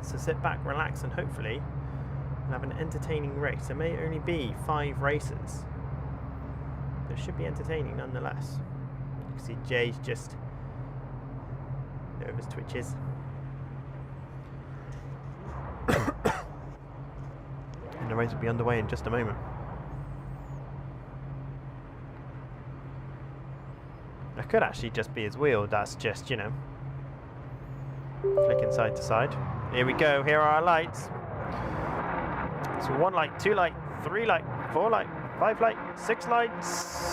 So sit back, relax, and hopefully we'll have an entertaining race. There may only be 5 races. It should be entertaining nonetheless. You can see Jay's just nervous twitches. And the race will be underway in just a moment. That could actually just be his wheel. That's just, you know, flicking side to side. Here we go. Here are our lights. So 1 light, 2 light, 3 light, 4 light, 5 light, 6 lights.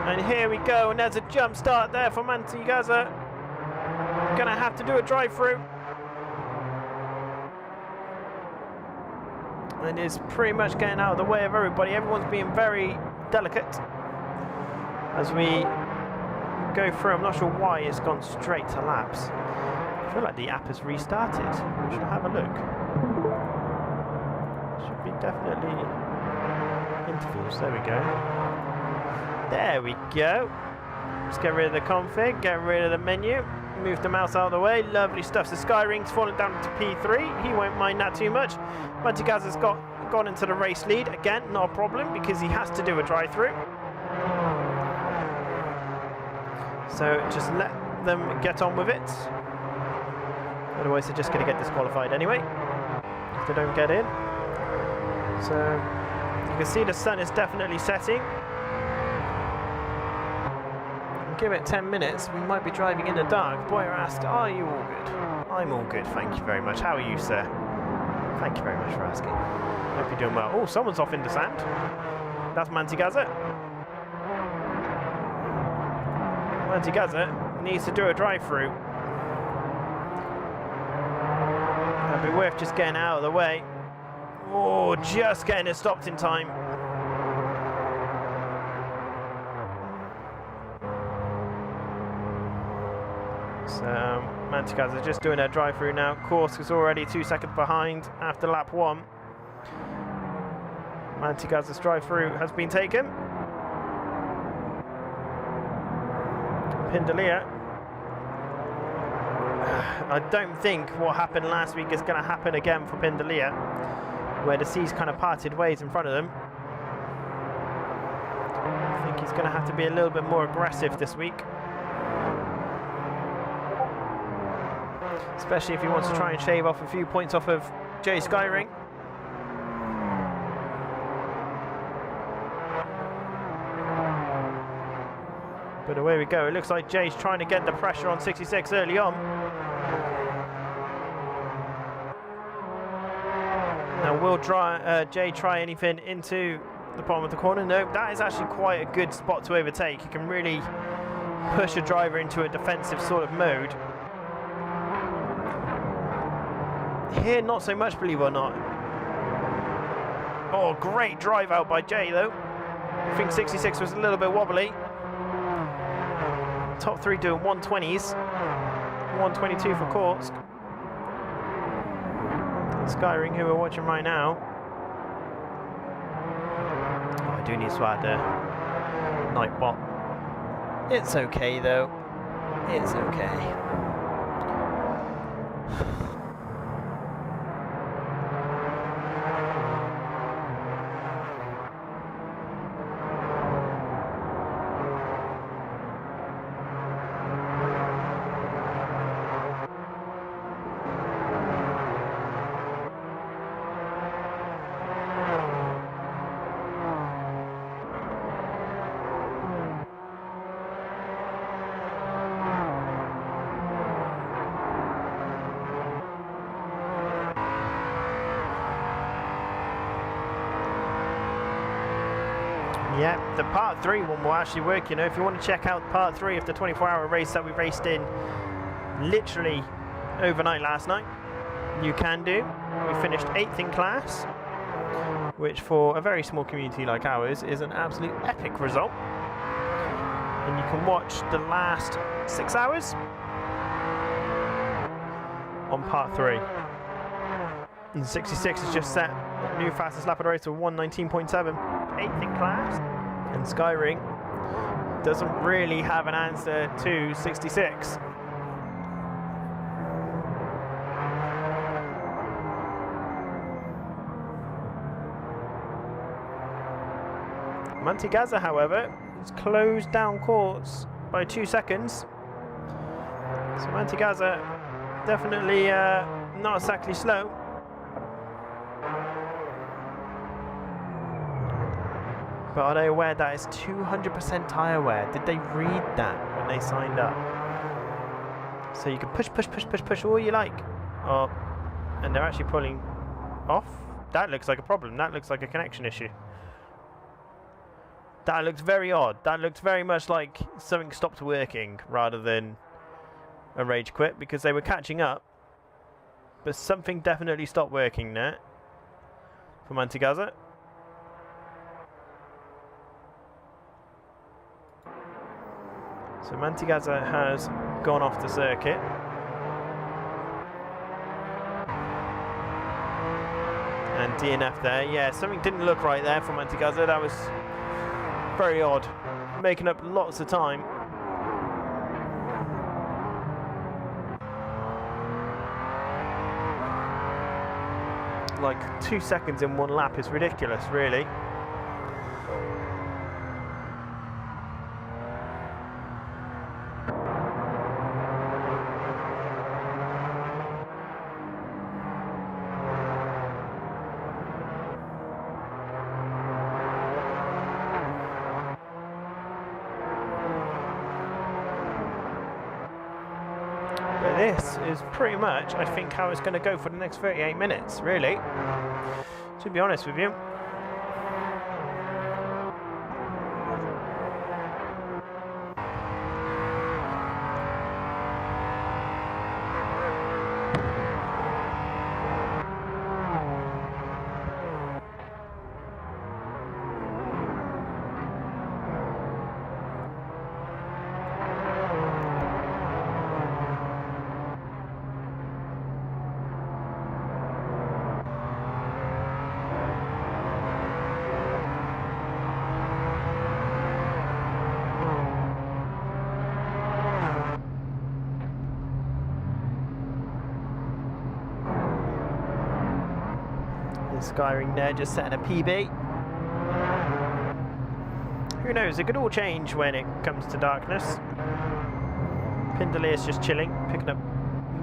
And here we go. And there's a jump start there for Andi Thomas. Gonna have to do a drive-through. And is pretty much getting out of the way of everybody. Everyone's being very delicate as we go through. I'm not sure why it's gone straight to laps. I feel like the app has restarted. We should have a look. Should be definitely intervals. There we go. There we go. Let's get rid of the config, get rid of the menu, move the mouse out of the way. Lovely stuff. So Skyring's fallen down to P3. He won't mind that too much. Andi Thomas has gone into the race lead. Again, not a problem because he has to do a drive-through. So just let them get on with it. Otherwise they're just going to get disqualified anyway if they don't get in. So you can see the sun is definitely setting. Give it 10 minutes, we might be driving in the dark. Boyer asked, are you all good? I'm all good, thank you very much. How are you, sir? Thank you very much for asking. Hope you're doing well. Oh, someone's off in the sand. That's Andi Thomas. Andi Thomas needs to do a drive-through. It'd be worth just getting out of the way. Oh, just getting it stopped in time. So Andi Thomas is just doing a drive-through now. Course is already 2 seconds behind after lap 1. Andi Thomas' drive-through has been taken. Pindalia. I don't think what happened last week is going to happen again for Pindalia, where the seas kind of parted ways in front of them. I think he's going to have to be a little bit more aggressive this week. Especially if he wants to try and shave off a few points off of Jay Skyring. But away we go. It looks like Jay's trying to get the pressure on 66 early on. Now will Jay try anything into the bottom of the corner? No, that is actually quite a good spot to overtake. You can really push a driver into a defensive sort of mode. Here, not so much, believe it or not. Oh, great drive out by Jay, though. I think 66 was a little bit wobbly. Top 3 doing 120s. 122 for Kursk. Skyring, who we're watching right now. Oh, I do need to add a night bot. It's okay, though. It's okay. Yeah, the part 3 one will actually work, you know. If you want to check out part 3 of the 24-hour race that we raced in literally overnight last night, you can do. We finished 8th in class, which for a very small community like ours is an absolute epic result. And you can watch the last 6 hours on part 3. And 66 has just set a new fastest lap of the race of 1:19.7. 8th in class. And Skyring doesn't really have an answer to 66. Mantegazza, however, has closed down course by 2 seconds. So Mantegazza definitely not exactly slow. But are they aware that it's 200% tyre wear? Did they read that when they signed up? So you can push all you like. Oh, and they're actually pulling off. That looks like a problem. That looks like a connection issue. That looks very odd. That looks very much like something stopped working rather than a rage quit, because they were catching up. But something definitely stopped working there for Mantegazza. So Mantegazza has gone off the circuit. And DNF there. Yeah, something didn't look right there for Mantegazza. That was very odd. Making up lots of time. Like 2 seconds in one lap is ridiculous, really. This is pretty much, I think, how it's going to go for the next 38 minutes, really, to be honest with you. Skyring there, just setting a PB. Who knows, it could all change when it comes to darkness. Pindalea is just chilling, picking up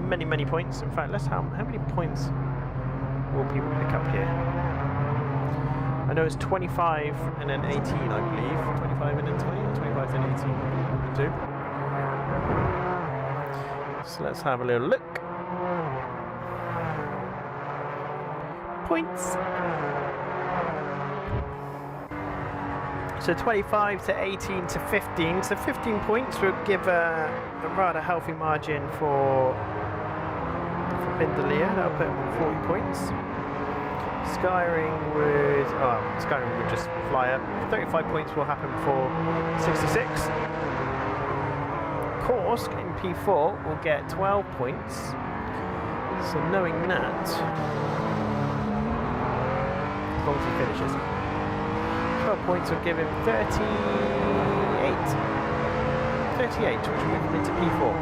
many points. In fact, how many points will people pick up here? I know it's 25 and then 18, I believe. 25 and then 20, or 25 and 18. 2. So let's have a little look. Points. So 25 to 18 to 15. So 15 points would give a rather healthy margin for Pindalea. That'll put him on 40 points. Skyring would just fly up. 35 points will happen for 66. Kursk in P4 will get 12 points. So knowing that, as long as he finishes, 12 points will give him 38, which will move him into P4.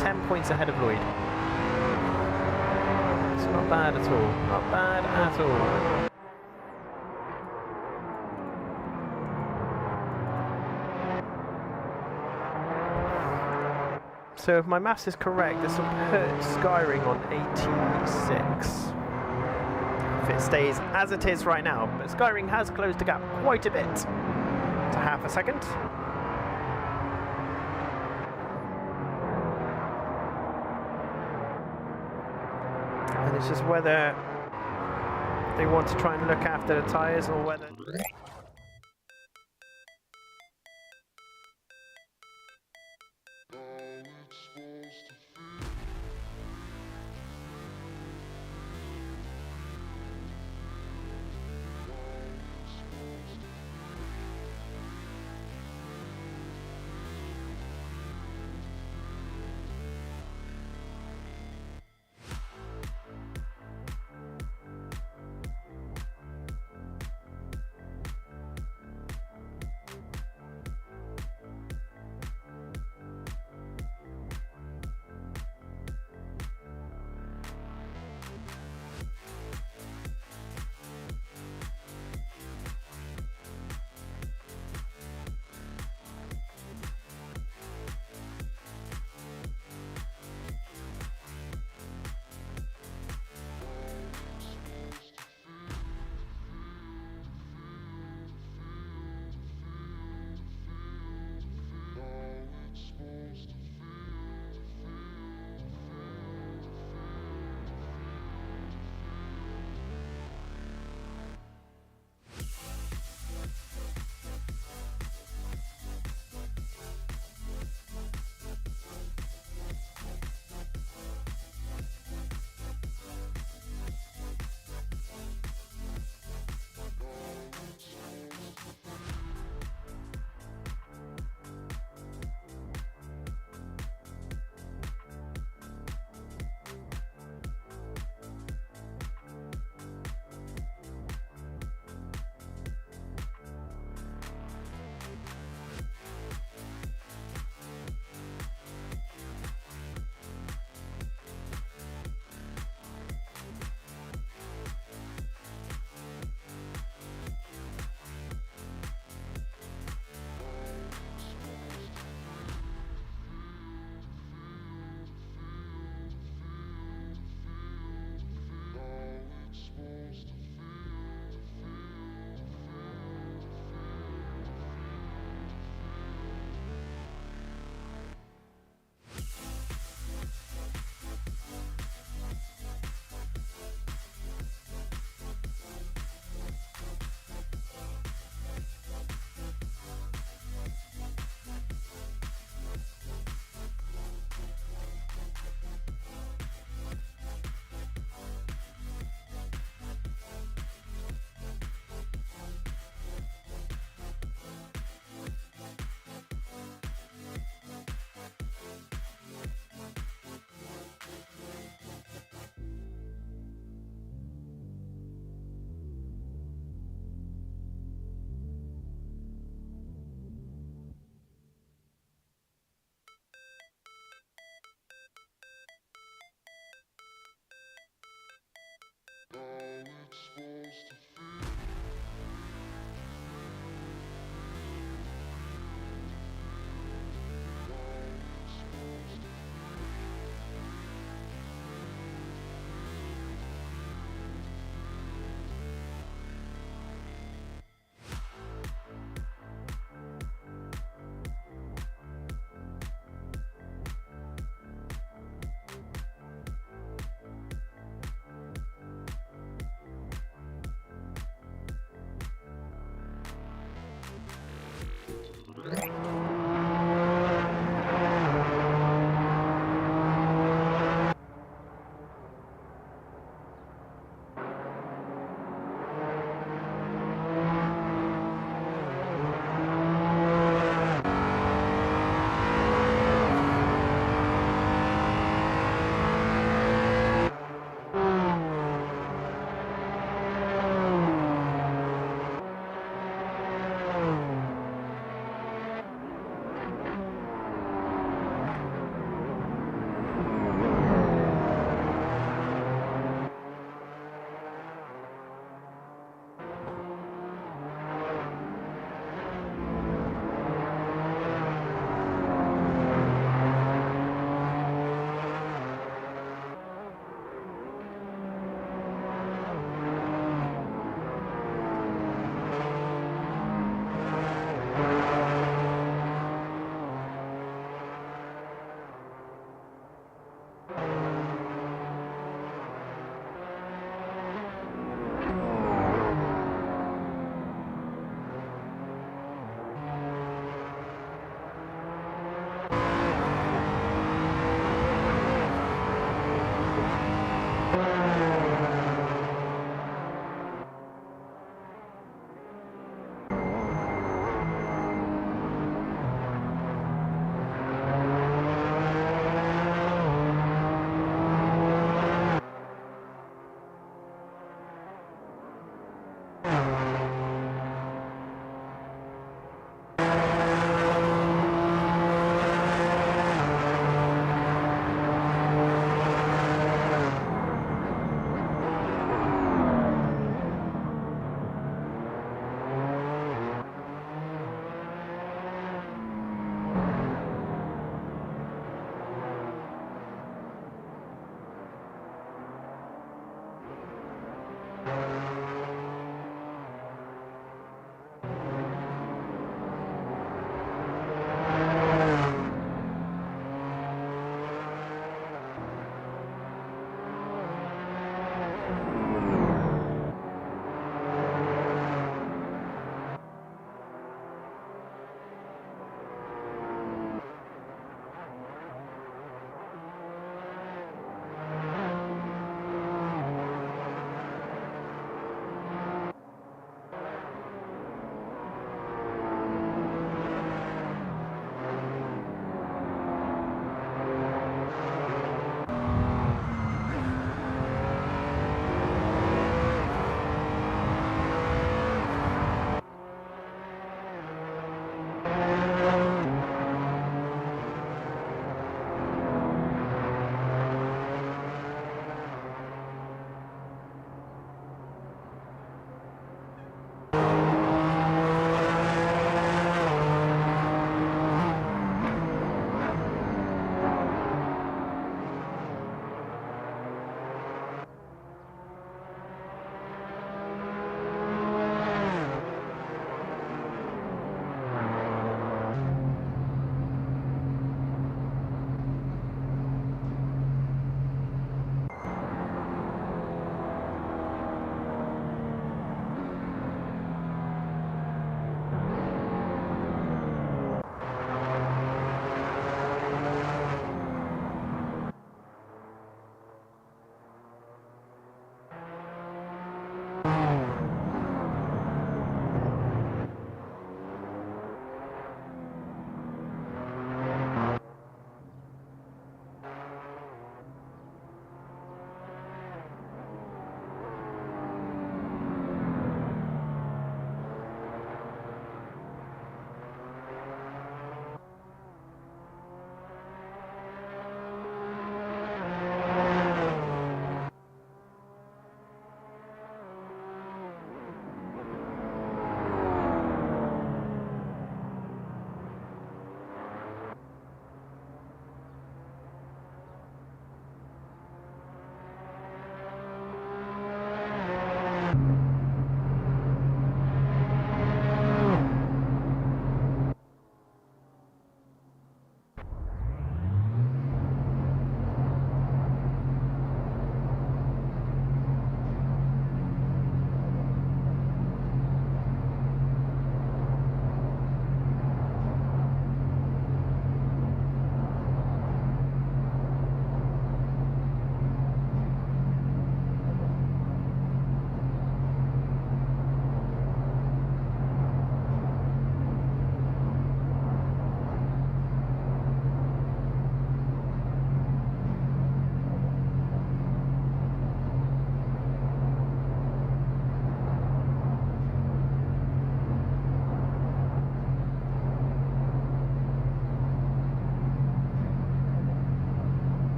10 points ahead of Lloyd. It's not bad at all. Not bad at all. So if my maths is correct, this will put Skyring on 86. If it stays as it is right now. But Skyring has closed the gap quite a bit to half a second. And it's just whether they want to try and look after the tyres or whether...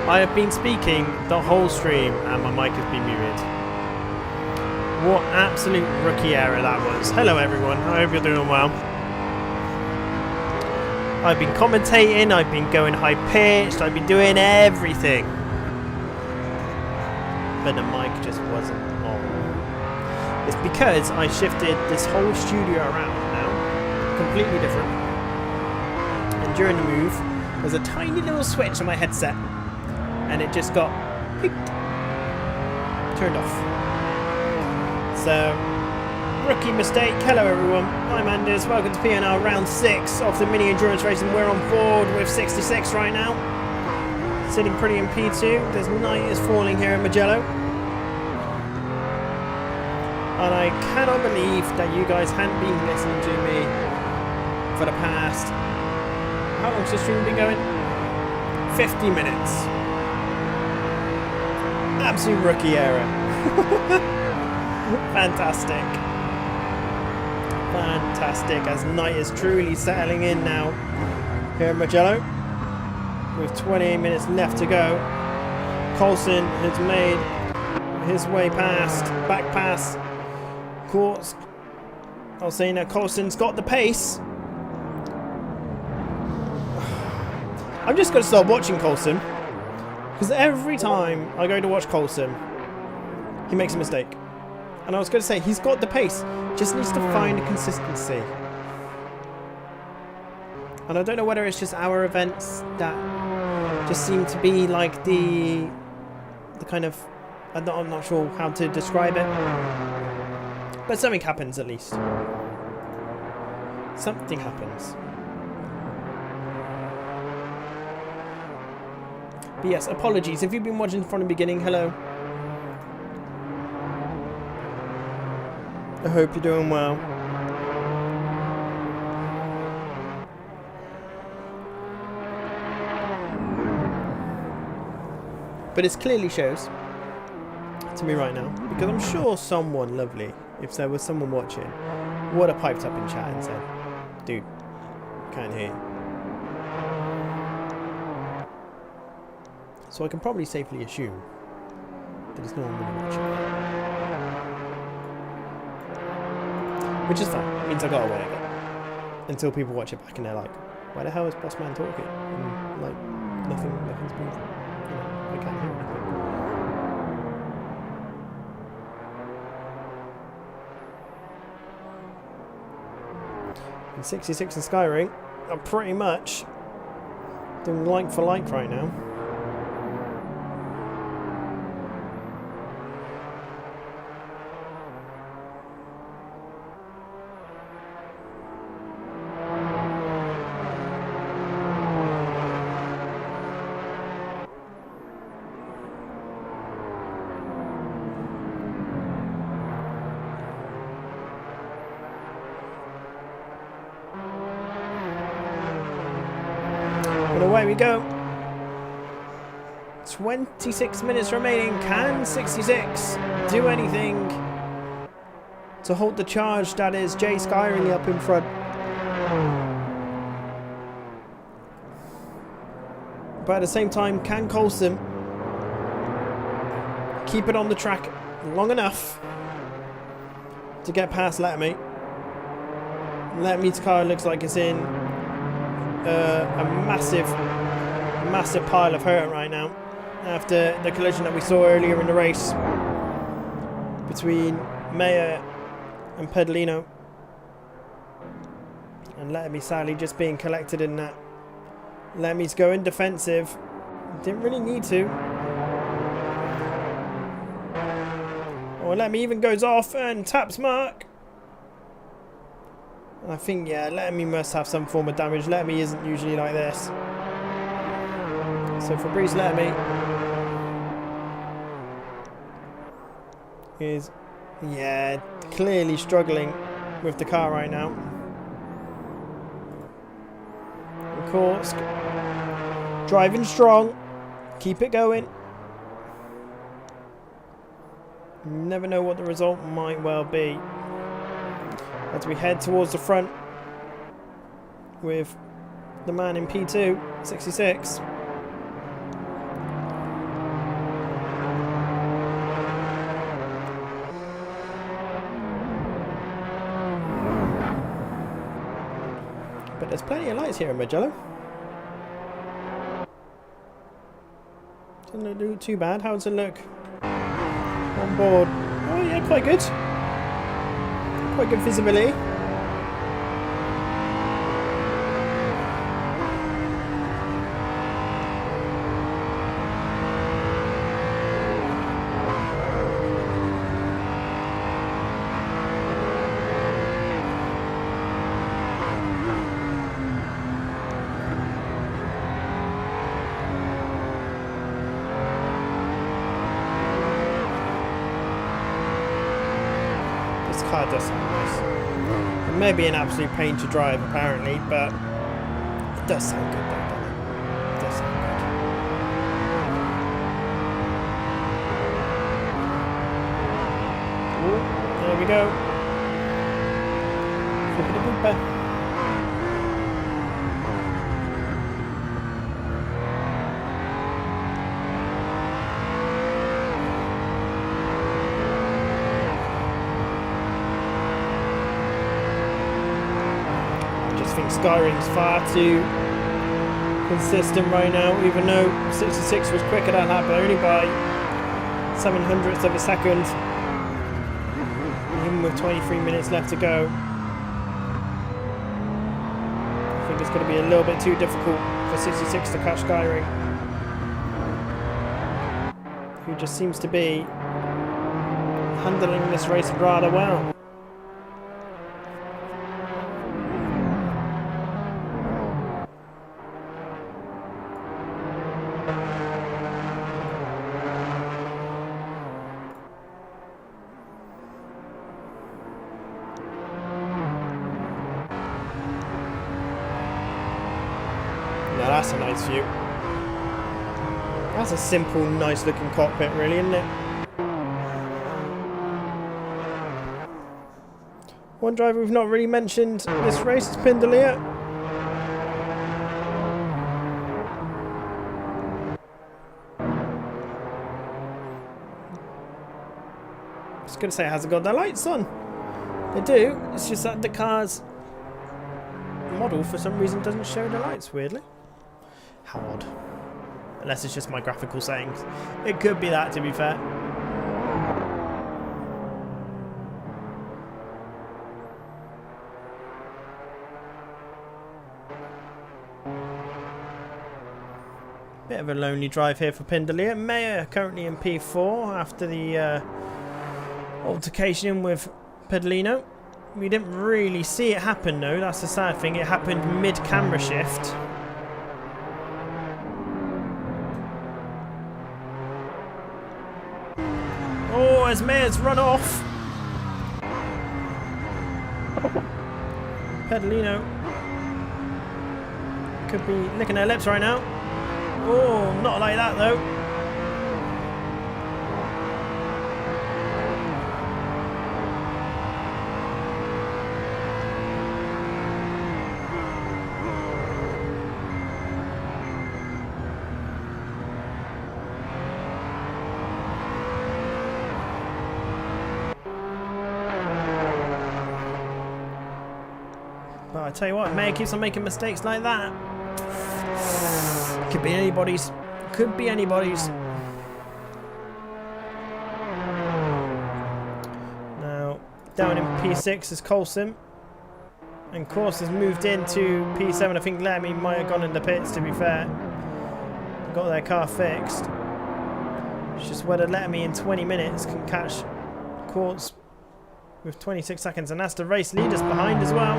I have been speaking the whole stream and my mic has been muted. What absolute rookie error that was. Hello everyone, I hope you're doing well. I've been commentating, I've been going high pitched, I've been doing everything. But the mic just wasn't on. It's because I shifted this whole studio around now. Completely different. And during the move, there's a tiny little switch on my headset. And it just got turned off. So, rookie mistake. Hello everyone, I'm Anders. Welcome to PNR round 6 of the mini endurance race, and we're on board with 66 right now. Sitting pretty in P2. There's night is falling here in Magello. And I cannot believe that you guys hadn't been listening to me for the past... How long's the stream been going? 50 minutes. Absolute rookie error. Fantastic. Fantastic, as night is truly settling in now here in Magello. With 28 minutes left to go. Coulson has made his way past, back past Kursk. I was saying that Coulson's got the pace. I'm just going to start watching Coulson, because every time I go to watch Coulson, he makes a mistake. And I was going to say, he's got the pace, just needs to find a consistency. And I don't know whether it's just our events that just seem to be like the kind of... I'm not sure how to describe it. But something happens at least. Something happens. But yes, apologies. If you've been watching from the beginning, hello. I hope you're doing well. But it clearly shows to me right now, because I'm sure someone lovely, if there was someone watching, would have piped up in chat and said, dude, can't hear you. So I can probably safely assume that there's no one really watching. Which is fine. It means I got away with it. Until people watch it back and they're like, why the hell is Boss Man talking? And like, nothing's moving. You know, I can't hear anything. And 66 and Skyring are pretty much doing like for like right now. But away we go. 26 minutes remaining. Can 66 do anything to hold the charge that is Jay Skyring up in front? But at the same time, can Coulson keep it on the track long enough to get past Letamy? Letamy's car looks like it's in a massive pile of hurt right now after the collision that we saw earlier in the race between Mayer and Pedalino, and Letamy sadly just being collected in that. Letamy's going defensive, didn't really need to. Or Letamy even goes off and taps Mark. I think, yeah, Letamy must have some form of damage. Letamy isn't usually like this. So Fabrice Letamy is, yeah, clearly struggling with the car right now. Of course, driving strong. Keep it going. You never know what the result might well be. As we head towards the front with the man in P2, 66. But there's plenty of lights here in Mugello. Doesn't look too bad. How does it look on board? Oh yeah, quite good. Quite good visibility. This car does sound nice. It may be an absolute pain to drive apparently, but it does sound good though, doesn't it? It does sound good. Ooh, there we go. Flippity-booper. I think Skyring's far too consistent right now, even though 66 was quicker than that, but only by 700ths of a second, even with 23 minutes left to go. I think it's going to be a little bit too difficult for 66 to catch Skyring, who just seems to be handling this race rather well. Now that's a nice view. That's a simple, nice looking cockpit really, isn't it? One driver we've not really mentioned this race is Pindalia. I was going to say, has it got their lights on? They do, it's just that the car's model for some reason doesn't show the lights, weirdly. How odd. Unless it's just my graphical settings. It could be that, to be fair. Bit of a lonely drive here for Pindalia. Mayer currently in P4 after the altercation with Pedalino. We didn't really see it happen though, that's the sad thing. It happened mid-camera shift. Oh, as Mayer's run off. Pedalino could be licking their lips right now. Oh, not like that though. But I tell you what, Mayer keeps on making mistakes like that. Could be anybody's. Could be anybody's. Now, down in P6 is Coulson. And Course has moved into P7. I think Lemmy might have gone in the pits, to be fair. Got their car fixed. It's just whether Lemmy in 20 minutes can catch Course with 26 seconds. And that's the race leaders behind as well.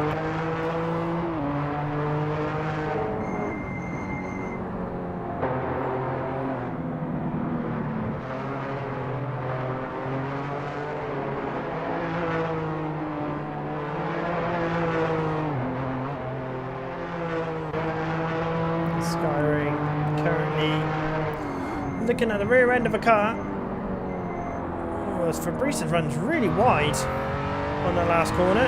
Skyring currently looking at the rear end of a car. Oh, as Fabrice runs really wide on the last corner.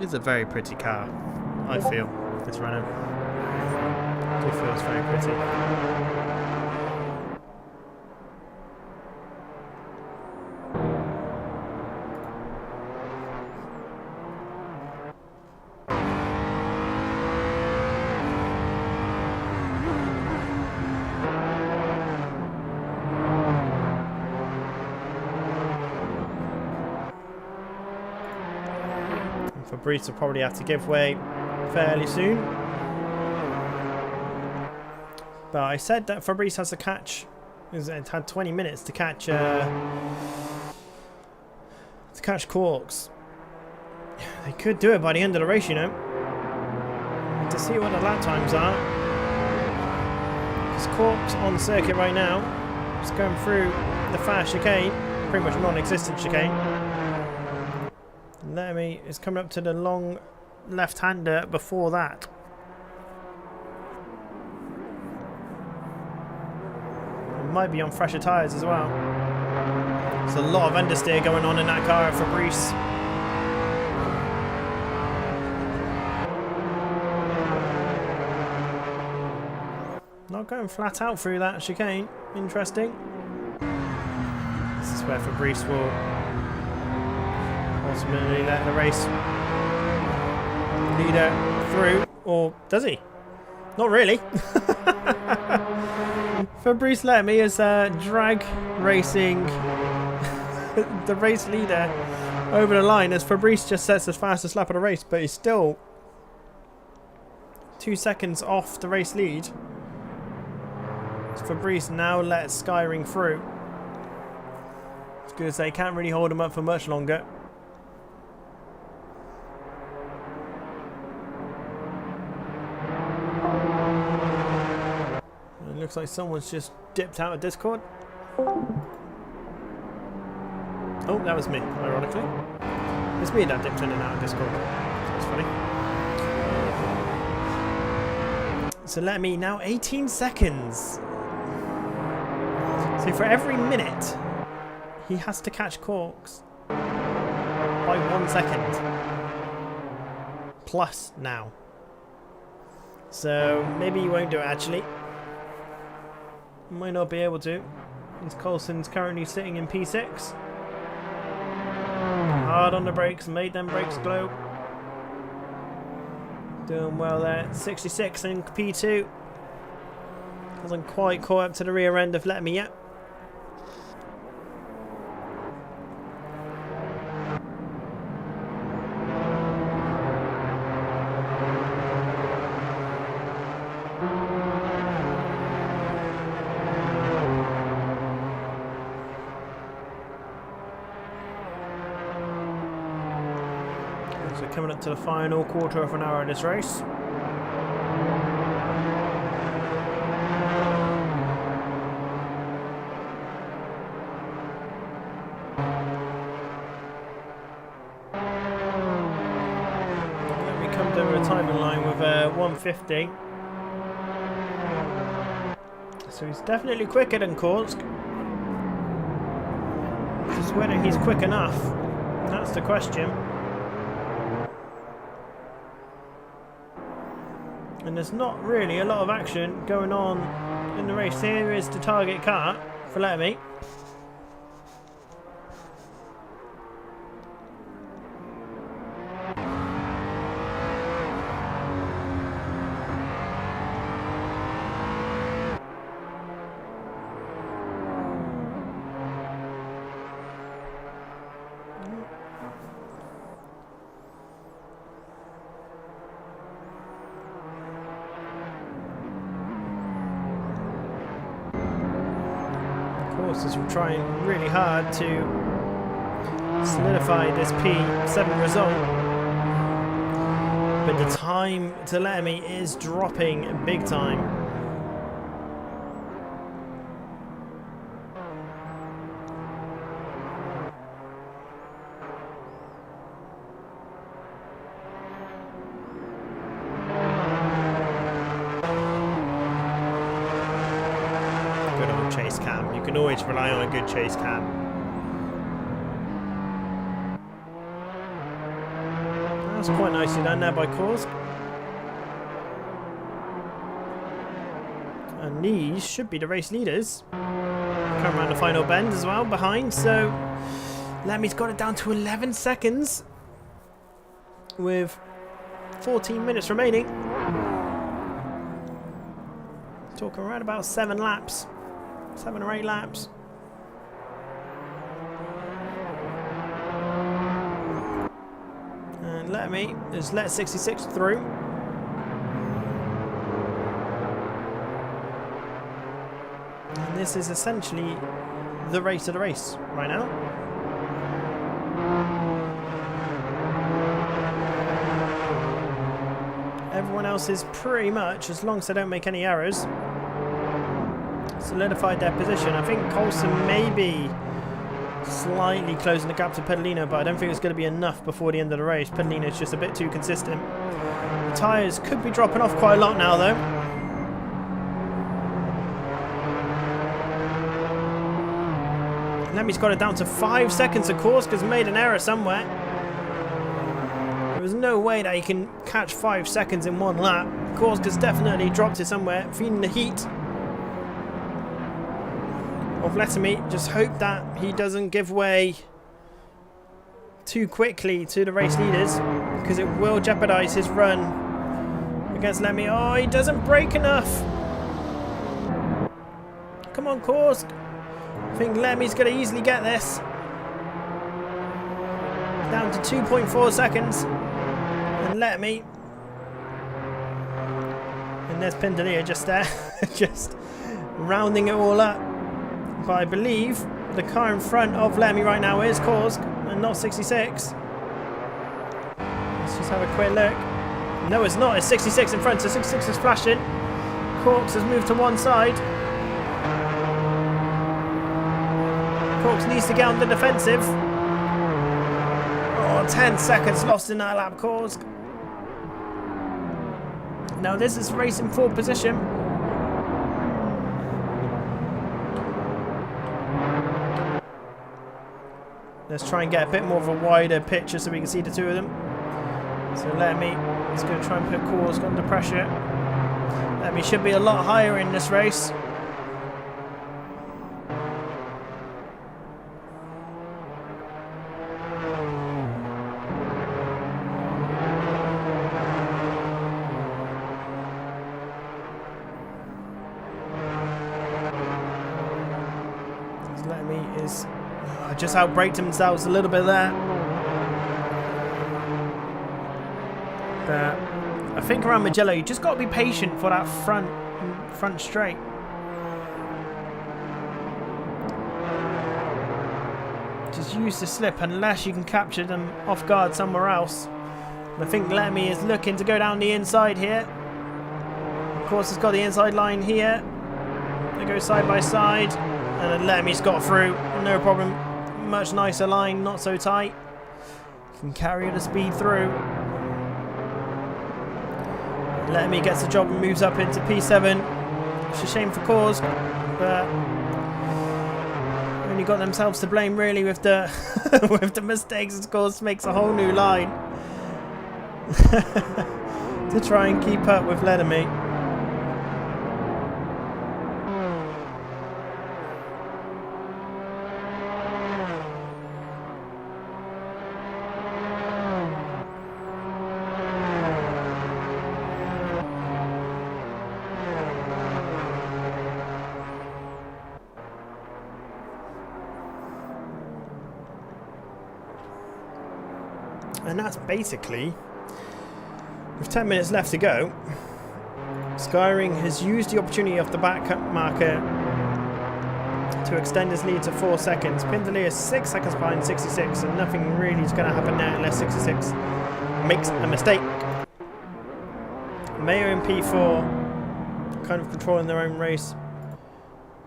It's a very pretty car, I feel, this Renault. It feels very pretty. Fabrice will probably have to give way fairly soon. But I said that Fabrice has to catch. It had 20 minutes to catch Corks. They could do it by the end of the race, you know. To see what the lap times are. Because Corks on the circuit right now. It's going through the fast chicane, pretty much non-existent chicane. Lemmy is coming up to the long left-hander before that. It might be on fresher tyres as well. There's a lot of understeer going on in that car at Fabrice. Not going flat out through that chicane. Interesting. This is where Fabrice will ultimately let the race leader through, or does he? Not really. Fabrice Lemmy is drag racing the race leader over the line as Fabrice just sets his fastest lap of the race, but he's still 2 seconds off the race lead. As Fabrice now lets Skyring through. It's good as they can't really hold him up for much longer. Looks like someone's just dipped out of Discord. Oh, that was me, ironically. It's me that dipped in and out of Discord. That's funny. So let me now 18 seconds. So for every minute, he has to catch Corks by 1 second. Plus now. So maybe he won't do it actually. Might not be able to. As Coulson's currently sitting in P6. Hard on the brakes, made them brakes glow. Doing well there. 66 in P2. Hasn't quite caught up to the rear end of Letme yet. So coming up to the final quarter of an hour of this race. Let me come to a timing line with 150. So he's definitely quicker than Kursk. Just whether he's quick enough, that's the question. And there's not really a lot of action going on in the race. Here is the target car for Letme. As we're trying really hard to solidify this P7 result, but the time to Letme is dropping big time. Chase cam. You can always rely on a good chase cam. That's It's quite nicely done there by Kursk. And these should be the race leaders. Come around the final bend as well behind, so Lemmy's got it down to 11 seconds with 14 minutes remaining. Talking around about 7 laps. 7 or 8 laps. And Lemmy has let 66 through. And this is essentially the race of the race right now. Everyone else is pretty much, as long as they don't make any errors, solidified their position. I think Coulson may be slightly closing the gap to Pedalino, but I don't think it's going to be enough before the end of the race. Pedalino's just a bit too consistent. The tyres could be dropping off quite a lot now, though. Lemmy's got it down to 5 seconds. Of course, because made an error somewhere. There's no way that he can catch 5 seconds in one lap. Korska's definitely dropped it somewhere, feeling the heat of Letterme. Just hope that he doesn't give way too quickly to the race leaders, because it will jeopardise his run against Lemmy. Oh, he doesn't brake enough. Come on, Kursk. I think Lemmy's going to easily get this. Down to 2.4 seconds. And Lemmy. And there's Pindalia just there. Just rounding it all up. But I believe the car in front of Lemmy right now is Kursk and not 66. Let's just have a quick look. No, it's not. It's 66 in front. So 66 is flashing. Kursk has moved to one side. Kursk needs to get on the defensive. Oh, 10 seconds lost in that lap, Kursk. Now this is racing for position. Let's try and get a bit more of a wider picture so we can see the two of them. So Lemmy is going to try and put Kursk under pressure. Lemmy should be a lot higher in this race. Lemmy is just outbraked themselves a little bit there. But I think around Mugello, you just got to be patient for that front straight. Just use the slip unless you can capture them off guard somewhere else. And I think Lemmy is looking to go down the inside here. Of course, it's got the inside line here. They go side by side. And then Lemmy's got through, no problem. Much nicer line, not so tight. Can carry the speed through. Lemmy gets the job and moves up into P7. It's a shame for Kursk, but only got themselves to blame really with the with the mistakes. Of course, makes a whole new line to try and keep up with Lemmy. And that's basically, with 10 minutes left to go, Skyring has used the opportunity of the back marker to extend his lead to 4 seconds. Pindalia is 6 seconds behind 66, and nothing really is going to happen there unless 66 makes a mistake. Mayo in P4 kind of controlling their own race.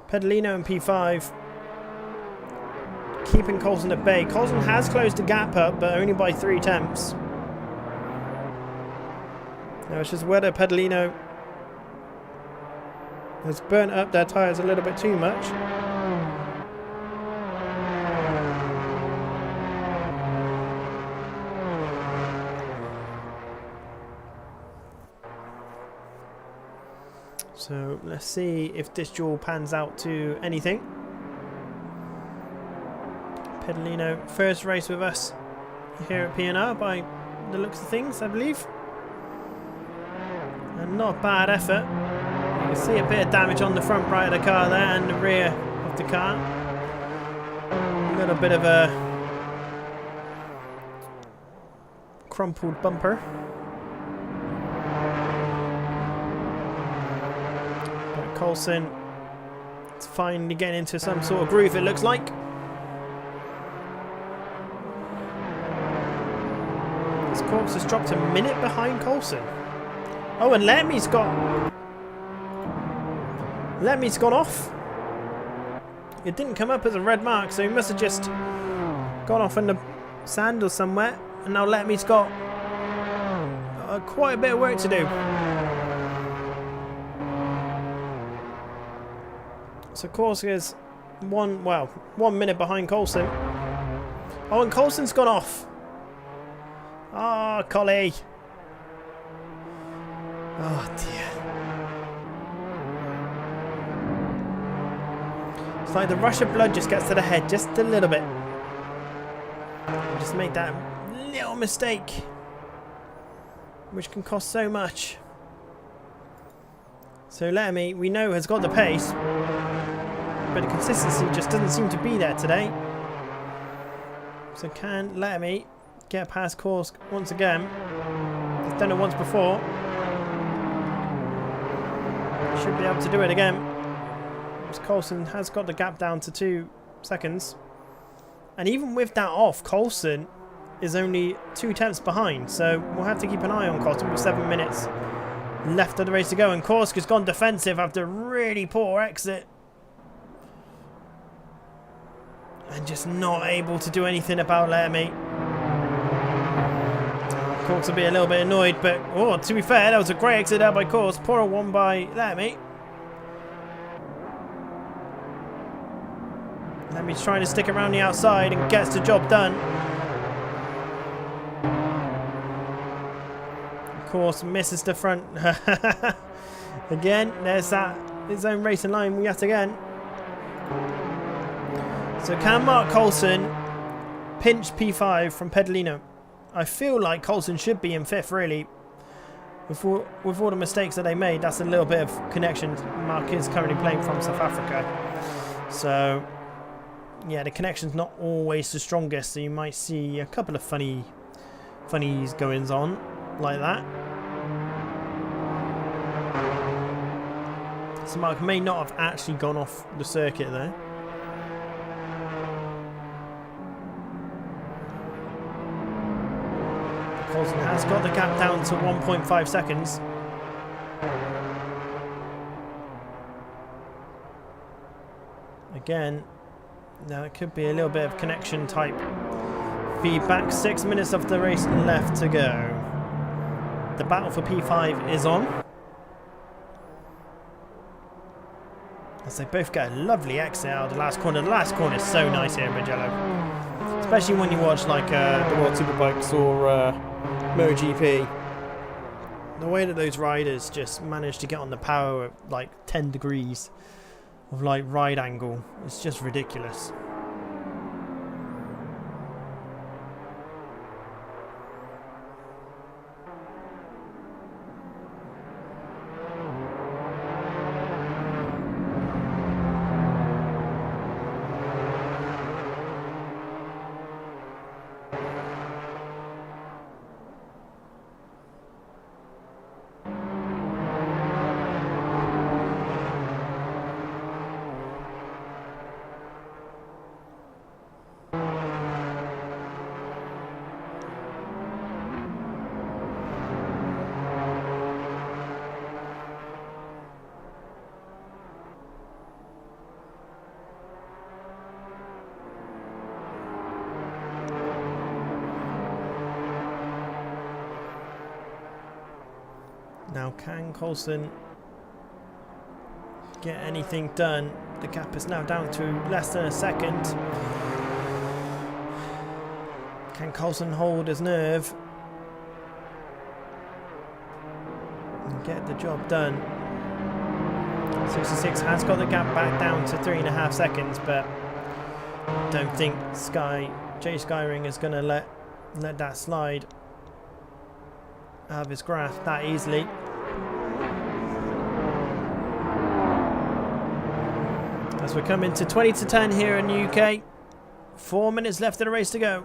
Pedalino in P5 keeping Coulson at bay. Coulson has closed the gap up, but only by 3 tenths. Now it's just whether Pedalino has burnt up their tyres a little bit too much. So let's see if this duel pans out to anything. Pedalino, first race with us here at P&R by the looks of things, I believe. And not a bad effort. You can see a bit of damage on the front right of the car there and the rear of the car. A little bit of a crumpled bumper. But Coulson is finally getting into some sort of groove, it looks like. This Corks has dropped a minute behind Coulson. Oh, and Lemmy's gone off. It didn't come up as a red mark, so he must have just gone off in the sand or somewhere. And now Lemmy's got quite a bit of work to do. So Corks is 1 minute behind Coulson. Oh, and Coulson's gone off. Oh, Collie. Oh dear. It's like the rush of blood just gets to the head just a little bit. Just make that little mistake, which can cost so much. So Lemmy, we know, has got the pace, but the consistency just doesn't seem to be there today. So can Lemmy get past Corks once again? He's done it once before. Should be able to do it again. Coulson has got the gap down to 2 seconds. And even with that off, Coulson is only 2 tenths behind. So we'll have to keep an eye on Coulson with 7 minutes left of the race to go. And Corks has gone defensive after a really poor exit. And just not able to do anything about Lemmy. Corks will be a little bit annoyed, but oh, to be fair, that was a great exit there by Corks. Poor one by Lemmy. Lemmy's trying to stick around the outside and gets the job done. Of course, misses the front. Again, there's that his own racing line yet again. So can Mark Coulson pinch P5 from Pedalino? I feel like Coulson should be in 5th, really. With all the mistakes that they made, that's a little bit of connection. Mark is currently playing from South Africa. So, yeah, the connection's not always the strongest, so you might see a couple of funnies goings on like that. So Mark may not have actually gone off the circuit there. Coulson has got the gap down to 1.5 seconds. Again, now it could be a little bit of connection type feedback. 6 minutes of the race left to go. The battle for P5 is on. As they both get a lovely exit out of the last corner. The last corner is so nice here in Mugello. Especially when you watch like the World Superbikes or MotoGP. The way that those riders just manage to get on the power at like 10 degrees of like ride angle, it's just ridiculous. Now can Coulson get anything done? The gap is now down to less than a second. Can Coulson hold his nerve and get the job done? 66 has got the gap back down to 3.5 seconds, but don't think Jay Skyring is going to let that slide out of his grasp that easily. As we come into 20 to 10 here in the UK, 4 minutes left of the race to go.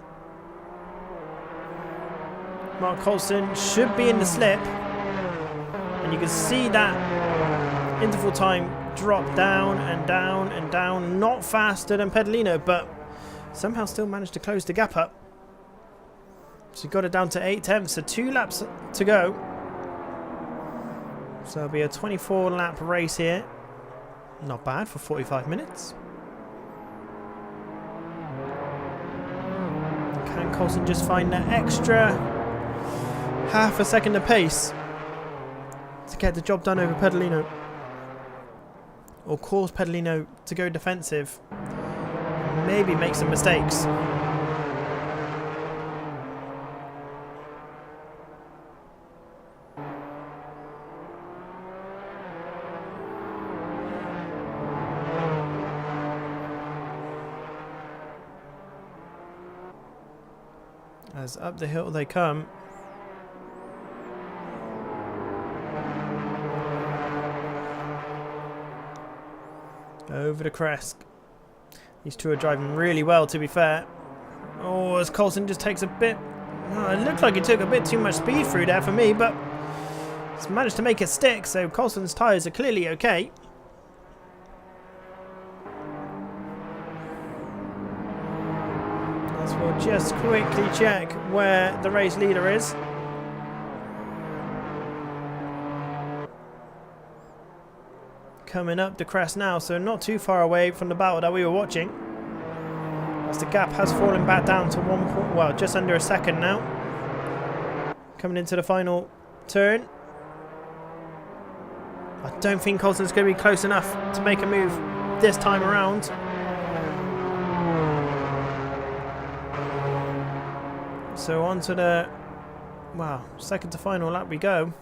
Mark Coulson should be in the slip, and you can see that interval time drop down and down and down, not faster than Pedalino, but somehow still managed to close the gap up. So he got it down to 8/10, so 2 laps to go. So it'll be a 24 lap race here. Not bad for 45 minutes. Can Coulson just find that extra half a second of pace to get the job done over Pedalino, or cause Pedalino to go defensive, maybe make some mistakes? As up the hill they come. Over the crest. These two are driving really well, to be fair. Oh, as Coulson just takes a bit... Oh, it looked like he took a bit too much speed through there for me, but he's managed to make it stick, so Coulson's tyres are clearly okay. As we'll just quickly check where the race leader is. Coming up the crest now, so not too far away from the battle that we were watching. As the gap has fallen back down to just under a second now. Coming into the final turn. I don't think Coulson's going to be close enough to make a move this time around. So on to the, second to final lap we go.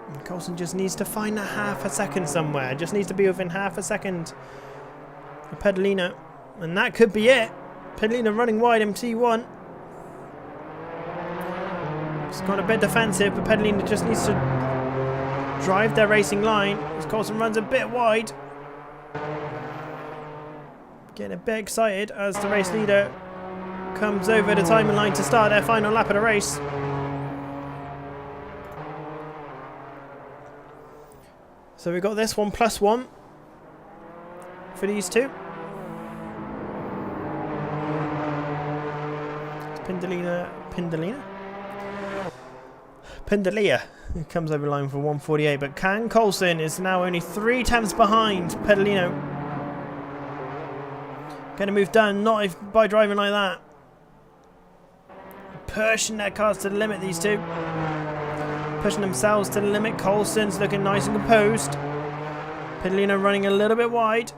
And Coulson just needs to find a half a second somewhere. Just needs to be within half a second of Pedalino. And that could be it. Pedalino running wide in T1. It's gone a bit defensive, but Pedalino just needs to drive their racing line as Coulson runs a bit wide. Getting a bit excited as the race leader comes over the timing line to start their final lap of the race. So we've got this one +1 for these two. Pendalia comes over the line for 148, but Can Coulson is now only 3 tenths behind Pedalino. Getting a move done, not if by driving like that. Pushing their cars to the limit, these two. Pushing themselves to the limit. Coulson's looking nice and composed. Pedalino running a little bit wide.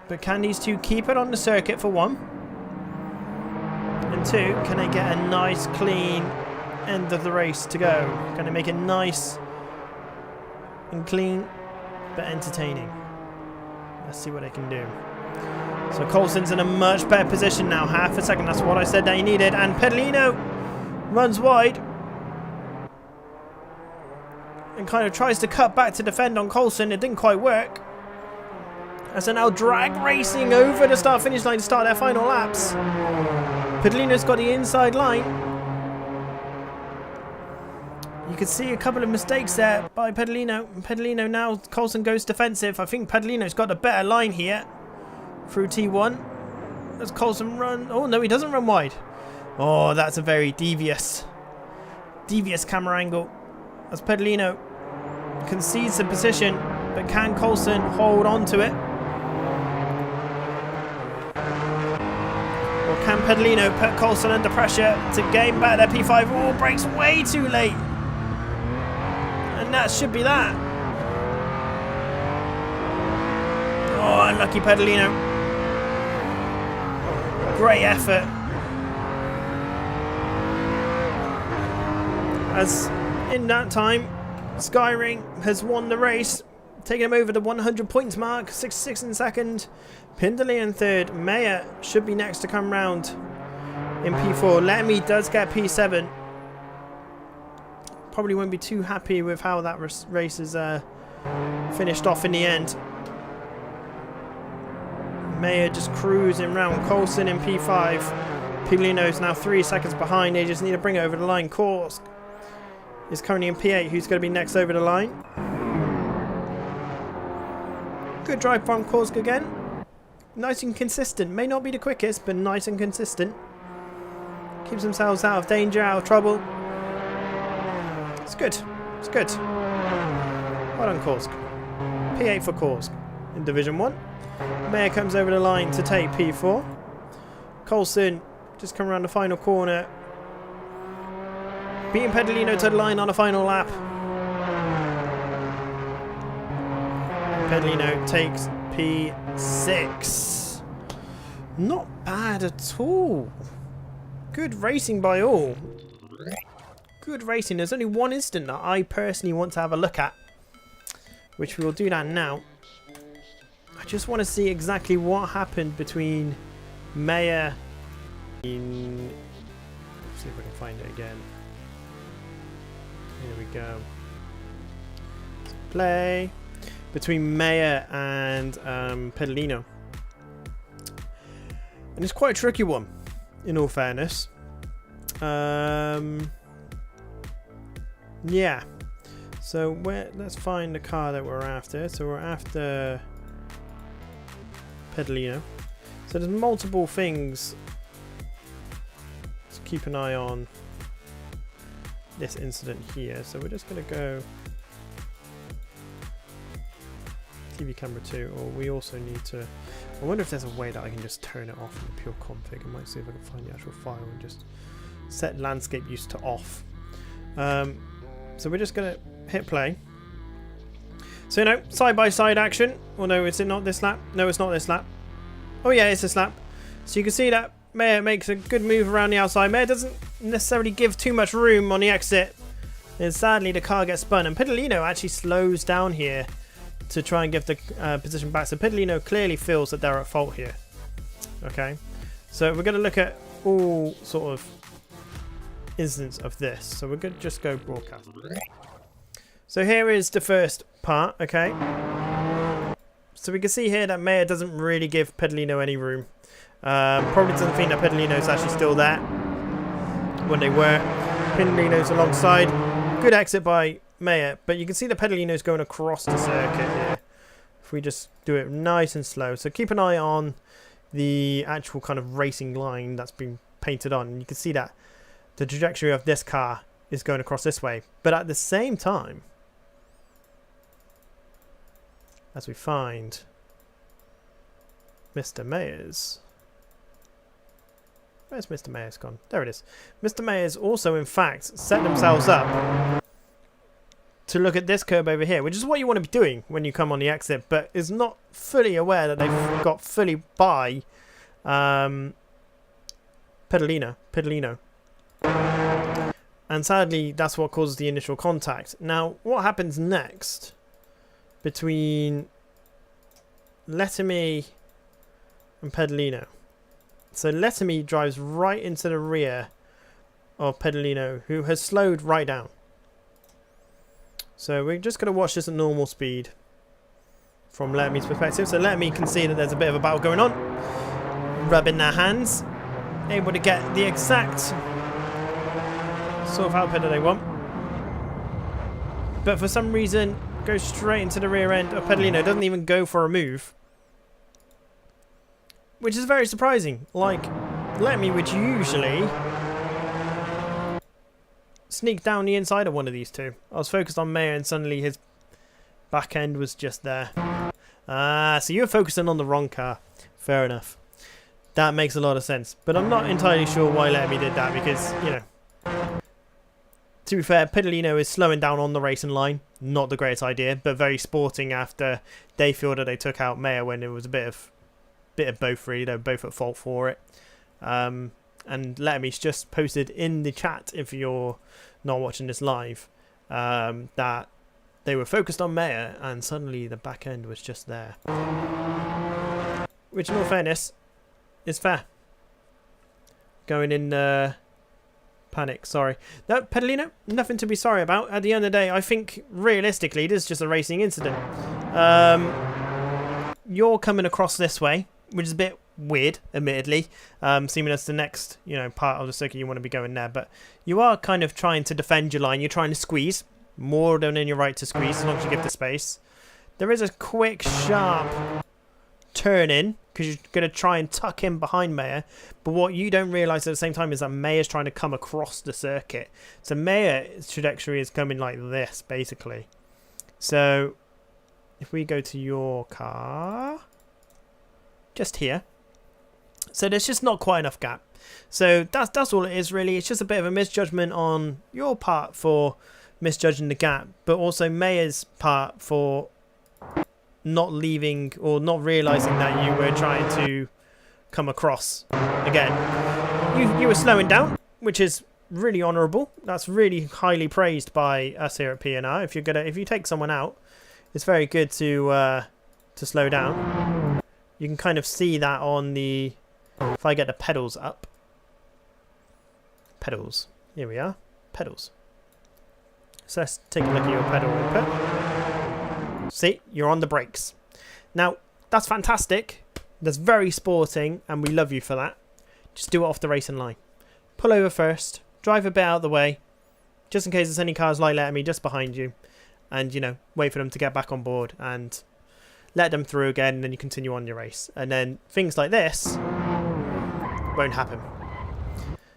But can these two keep it on the circuit for 1? And 2, can they get a nice clean end of the race to go? Can they make it nice and clean but entertaining? Let's see what they can do. So Coulson's in a much better position now. Half a second, that's what I said that he needed. And Pedalino runs wide and kind of tries to cut back to defend on Coulson. It didn't quite work. As they're now drag racing over the start-finish line to start their final laps. Pedalino's got the inside line. You can see a couple of mistakes there by Pedalino. Pedalino now, Coulson goes defensive. I think Pedalino's got a better line here through T1. As Coulson run... Oh, no, he doesn't run wide. Oh, that's a very devious camera angle. As Pedalino concedes the position, but can Coulson hold on to it? Or can Pedalino put Coulson under pressure to gain back their P5? Oh, brakes way too late. And that should be that. Oh, unlucky Pedalino. Great effort. as in that time, Skyring has won the race, taking him over the 100 points mark, 66 in second, Pindley in third. Mayer should be next to come round in P4. Lemmy does get P7. Probably won't be too happy with how that race is finished off in the end. Mayer just cruising round. Coulson in P5. Piglino's now 3 seconds behind. They just need to bring it over the line. Korsk is currently in P8. Who's going to be next over the line? Good drive from Korsk again. Nice and consistent. May not be the quickest, but nice and consistent. Keeps themselves out of danger, out of trouble. It's good. It's good. Well done, Korsk. P8 for Korsk in Division 1. Mayer comes over the line to take P4. Coulson just come around the final corner. Beating Pedalino to the line on the final lap. Pedalino takes P6. Not bad at all. Good racing by all. Good racing. There's only one incident that I personally want to have a look at, which we will do that now. I just want to see exactly what happened between Mayer. See if I can find it again. Here we go. Let's play between Mayer and Pedalino, and it's quite a tricky one, in all fairness. Yeah. So let's find the car that we're after. So we're after Pedalino. So there's multiple things to keep an eye on this incident here. So we're just going to go TV camera 2, or we also need to, I wonder if there's a way that I can just turn it off in the pure config. I might see if I can find the actual file and just set landscape use to off. So we're just going to hit play. So, side-by-side action. Or no, is it not this lap? No, it's not this lap. Oh yeah, it's this lap. So you can see that Mayer makes a good move around the outside. Mayer doesn't necessarily give too much room on the exit. And sadly, the car gets spun. And Pedalino actually slows down here to try and give the position back. So Pedalino clearly feels that they're at fault here. Okay. So we're going to look at all sort of instance of this. So we're going to just go broadcast. So here is the first part, okay? So we can see here that Mayer doesn't really give Pedalino any room. Probably doesn't think that Pedalino's actually still there when they were. Pedalino's alongside. Good exit by Mayer, but you can see the Pedalino's going across the circuit here. If we just do it nice and slow. So keep an eye on the actual kind of racing line that's been painted on. And you can see that the trajectory of this car is going across this way. But at the same time, as we find Mr. Mayer's, where's Mr. Mayer's gone? There it is. Mr. Mayer's also, in fact, set themselves up to look at this curb over here, which is what you want to be doing when you come on the exit, but is not fully aware that they've got fully by Pedalino. And sadly, that's what causes the initial contact. Now, what happens next between Letterme and Pedalino? So Letterme drives right into the rear of Pedalino, who has slowed right down. So we're just going to watch this at normal speed from Letterme's perspective. So Letterme can see that there's a bit of a battle going on. Rubbing their hands. Able to get the exact sort of output that they want. But for some reason, goes straight into the rear end of Pedalino. Doesn't even go for a move. Which is very surprising. Like, Letterme would usually sneak down the inside of one of these two. I was focused on Mayer and suddenly his back end was just there. So you're focusing on the wrong car. Fair enough. That makes a lot of sense. But I'm not entirely sure why Letterme did that because, you know, to be fair, Pedalino is slowing down on the racing line. Not the greatest idea, but very sporting after they feel that they took out Mayer when it was a bit of both really. They were both at fault for it. And Letterme's just posted in the chat, if you're not watching this live, that they were focused on Mayer and suddenly the back end was just there. Which in all fairness is fair. Going in panic, sorry. No, Pedalino, nothing to be sorry about. At the end of the day, I think realistically this is just a racing incident. You're coming across this way, which is a bit weird, admittedly, seeming as the next, you know, part of the circuit you want to be going there, but you are kind of trying to defend your line. You're trying to squeeze more than in your right to squeeze, as long as you give the space. There is a quick, sharp turn in because you're going to try and tuck in behind Mayer, but what you don't realise at the same time is that Mayer's trying to come across the circuit. So Mayer's trajectory is coming like this, basically. So if we go to your car, just here. So there's just not quite enough gap. So that's all it is, really. It's just a bit of a misjudgment on your part for misjudging the gap, but also Mayer's part for not leaving or not realising that you were trying to come across again. You were slowing down, which is really honourable. That's really highly praised by us here at P&R. If you take someone out, it's very good to slow down. You can kind of see that on the, if I get the pedals up. Pedals. Here we are. Pedals. So let's take a look at your pedal input. See, you're on the brakes. Now, that's fantastic. That's very sporting, and we love you for that. Just do it off the racing line. Pull over first. Drive a bit out of the way. Just in case there's any cars like letting me just behind you. And, you know, wait for them to get back on board and let them through again, and then you continue on your race. And then things like this won't happen.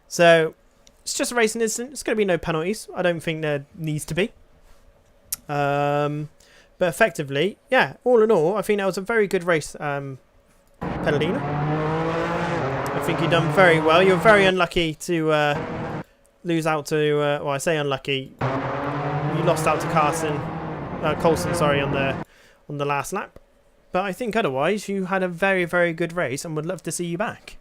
So it's just a racing incident. It's going to be no penalties. I don't think there needs to be. But effectively, yeah, all in all, I think that was a very good race, Pedalino. I think you've done very well. You're very unlucky to lose out to, well, I say unlucky. You lost out to Coulson, sorry, on the last lap. But I think otherwise you had a very, very good race and would love to see you back.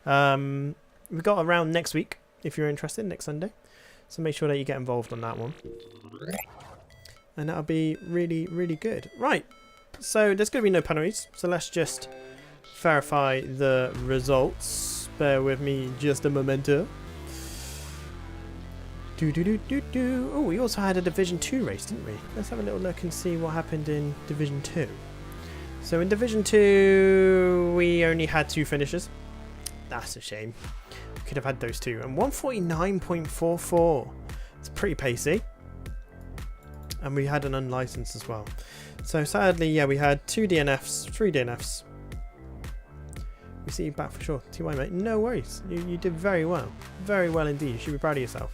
We've got a round next week, if you're interested, next Sunday. So make sure that you get involved on that one. And that'll be really, really good. Right, so there's going to be no penalties. So let's just verify the results. Bear with me just a momento. Oh, we also had a Division 2 race, didn't we? Let's have a little look and see what happened in Division 2. So in Division 2, we only had 2 finishes. That's a shame. We could have had those 2. And 149.44. It's pretty pacey. And we had an unlicensed as well. So sadly, yeah, we had 2 DNFs, 3 DNFs. We see you back for sure. TY, mate. No worries. You did very well. Very well indeed. You should be proud of yourself.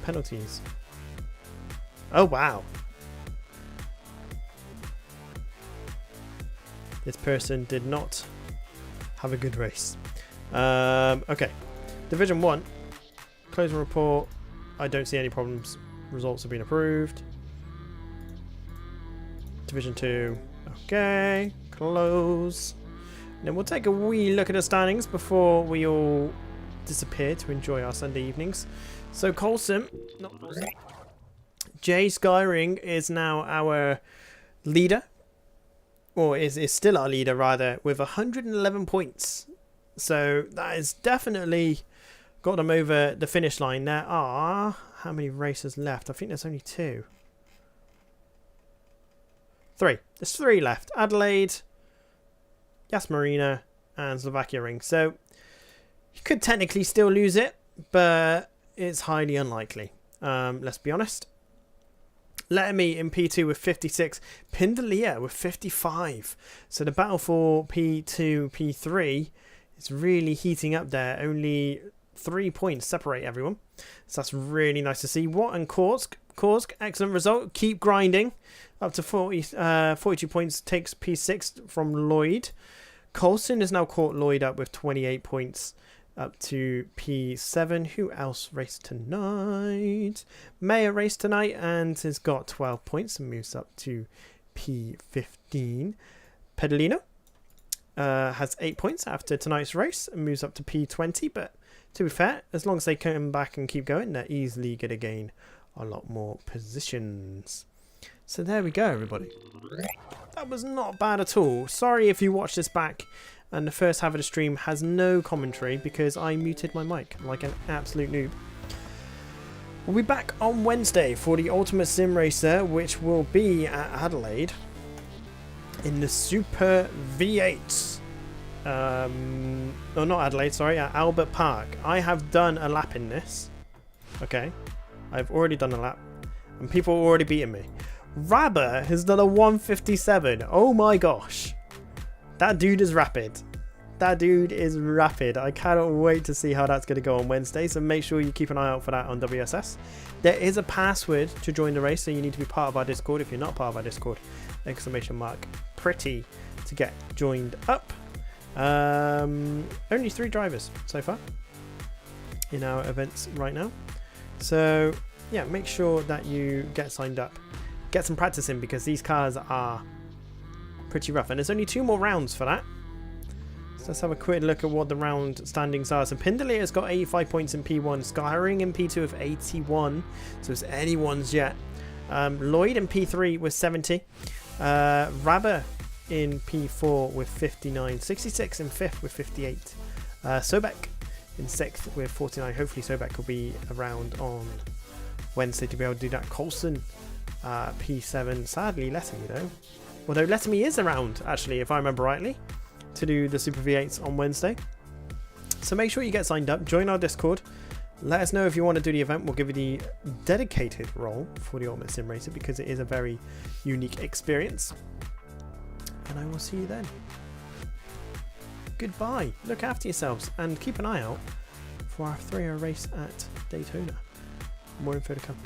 Penalties. Oh, wow. This person did not have a good race. Okay. Division 1. Closing report. I don't see any problems. Results have been approved. Division 2. Okay. Close. And then we'll take a wee look at the standings before we all disappear to enjoy our Sunday evenings. So Coulson, not Coulson, Jay Skyring is now our leader, or is still our leader rather, with 111 points. So that has definitely got him over the finish line. There are, how many races left? I think there's only 2. 3. There's 3 left. Adelaide, Yas Marina, and Slovakia Ring. So you could technically still lose it, but it's highly unlikely. Let's be honest. Letterme in P2 with 56. Pindalia with 55. So the battle for P2, P3 is really heating up there. Only 3 points separate everyone. So that's really nice to see. Watt and Korsk, excellent result. Keep grinding. Up to 42 points takes P6 from Lloyd. Coulson has now caught Lloyd up with 28 points. Up to P7. Who else raced tonight? Mayer raced tonight and has got 12 points and moves up to P15. Pedalino has 8 points after tonight's race and moves up to P20, but to be fair, as long as they come back and keep going, they're easily going to gain a lot more positions. So there we go, everybody. That was not bad at all. Sorry if you watch this back and the first half of the stream has no commentary because I muted my mic like an absolute noob. We'll be back on Wednesday for the Ultimate Sim Racer, which will be at Adelaide in the Super V8. No, not Adelaide, sorry, at Albert Park. I have done a lap in this. Okay, I've already done a lap and people are already beating me. Rabber has done a 157. Oh my gosh. That dude is rapid. That dude is rapid. I cannot wait to see how that's going to go on Wednesday. So make sure you keep an eye out for that on WSS. There is a password to join the race, so you need to be part of our Discord. If you're not part of our Discord, !pretty to get joined up. Only 3 drivers so far in our events right now. So yeah, make sure that you get signed up. Get some practice in because these cars are pretty rough. And there's only 2 more rounds for that. So let's have a quick look at what the round standings are. So Pindalea has got 85 points in P1. Skyring in P2 with 81. So it's anyone's yet. Lloyd in P3 with 70. Rabber in P4 with 59. 66 in 5th with 58. Sobek in 6th with 49. Hopefully Sobek will be around on Wednesday to be able to do that. Colson P7. Sadly Letamy though. Although Letamy is around actually, if I remember rightly, to do the Super V8s on Wednesday. So make sure you get signed up, join our Discord, let us know if you want to do the event. We'll give you the dedicated role for the Ultimate Sim Racer because it is a very unique experience. And I will see you then. Goodbye, look after yourselves and keep an eye out for our 3-hour race at Daytona. More info to come.